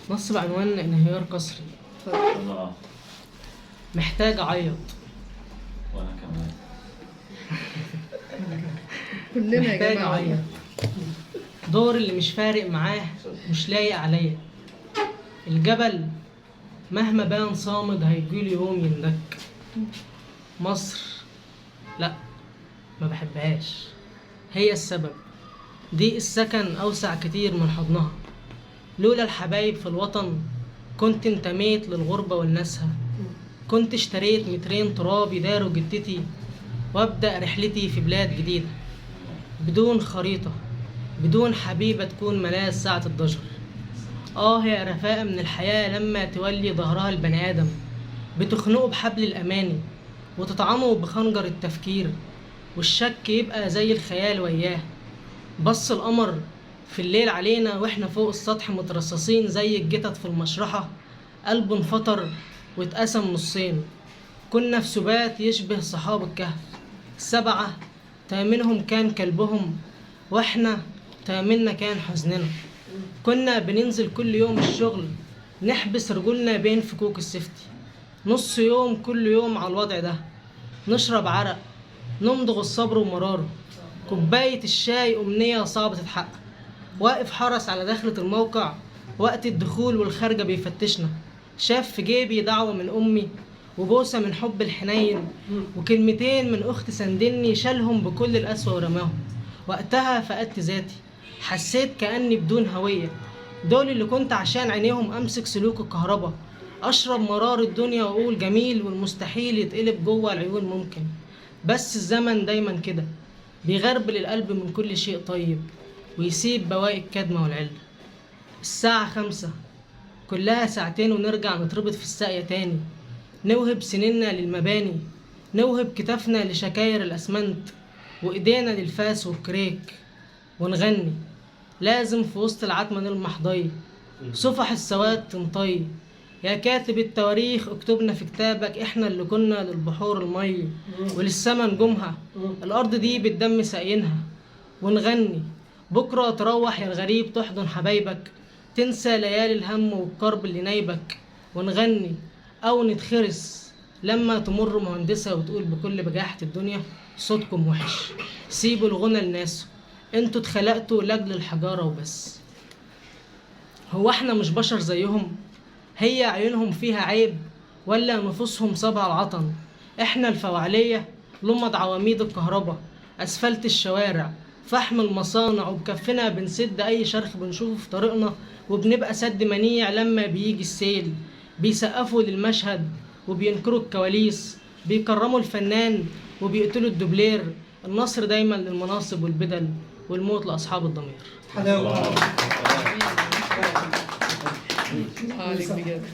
نص بعنوان انهيار قسري. الله. محتاج اعيط. وانا كمان. كلنا يا محتاج جماعة. اعيط. دور اللي مش فارق معاه مش لايق عليا. الجبل مهما بان صامد هيجيله يوم يندك. مصر لا، ما بحبهاش، هي السبب. دي السكن اوسع كتير من حضنها. لولا الحبايب في الوطن كنت انتميت للغربة ولناسها. كنت اشتريت مترين تراب يداروا جدتي وابدأ رحلتي في بلاد جديدة، بدون خريطة، بدون حبيبة تكون ملاذ ساعة الضجر. يا رفاقة من الحياة لما تولي ظهرها البني آدم، بتخنقه بحبل الأماني وتطعمه بخنجر التفكير، والشك يبقى زي الخيال وياه. بص القمر في الليل علينا واحنا فوق السطح مترصصين زي الجتت في المشرحة. قلبه انفطر واتقسم نصين. كنا في سبات يشبه صحاب الكهف، 7 تامنهم كان كلبهم، واحنا تامننا كان حزننا. كنا بننزل كل يوم الشغل نحبس رجولنا بين فكوك السفتي، نص يوم كل يوم على الوضع ده، نشرب عرق، نمضغ الصبر ومراره. كوباية الشاي أمنية صعبة تتحقق. واقف حرس على دخلة الموقع وقت الدخول والخارجة بيفتشنا. شاف في جيبي دعوة من أمي وبوسة من حب الحنين وكلمتين من أخت سندني، شالهم بكل القسوة ورماهم. وقتها فقدت ذاتي، حسيت كأني بدون هوية. دول اللي كنت عشان عينيهم أمسك سلوك الكهرباء، أشرب مرار الدنيا وأقول جميل والمستحيل يتقلب جوه العيون ممكن. بس الزمن دايما كده بيغربل القلب من كل شيء طيب ويسيب بواقي الكدمة والعلة. الساعة 5 كلها ساعتين ونرجع نتربط في الساقية تاني، نوهب سنيننا للمباني، نوهب كتافنا لشكاير الأسمنت وإيدينا للفاس والكريك، ونغني. لازم في وسط العتمة نلمح ضي، صفح السواد تنطي. يا كاتب التواريخ اكتبنا في كتابك، احنا اللي كنا للبحور المي وللسما نجومها، الأرض دي بالدم ساقينها. ونغني بكرة تروح يا الغريب تحضن حبايبك، تنسى ليالي الهم والكرب اللي نايبك. ونغني أو نتخرس لما تمر مهندسة وتقول بكل بجاحة الدنيا صوتكم وحش، سيبوا الغنى لناسه، انتوا اتخلقتوا لأجل الحجارة وبس. هو احنا مش بشر زيهم؟ هي عيونهم فيها عيب ولا نفوسهم صبع العطن؟ احنا الفوعلية لمض عواميد الكهرباء، أسفلت الشوارع، فحم المصانع، وبكفنا بنسد أي شرخ بنشوفه في طريقنا، وبنبقى سد منيع لما بيجي السيل. بيسقفوا للمشهد وبينكروا الكواليس، بيكرموا الفنان وبيقتلوا الدوبلير. النصر دايما للمناصب والبدل والموت لأصحاب الضمير. عليك بجد.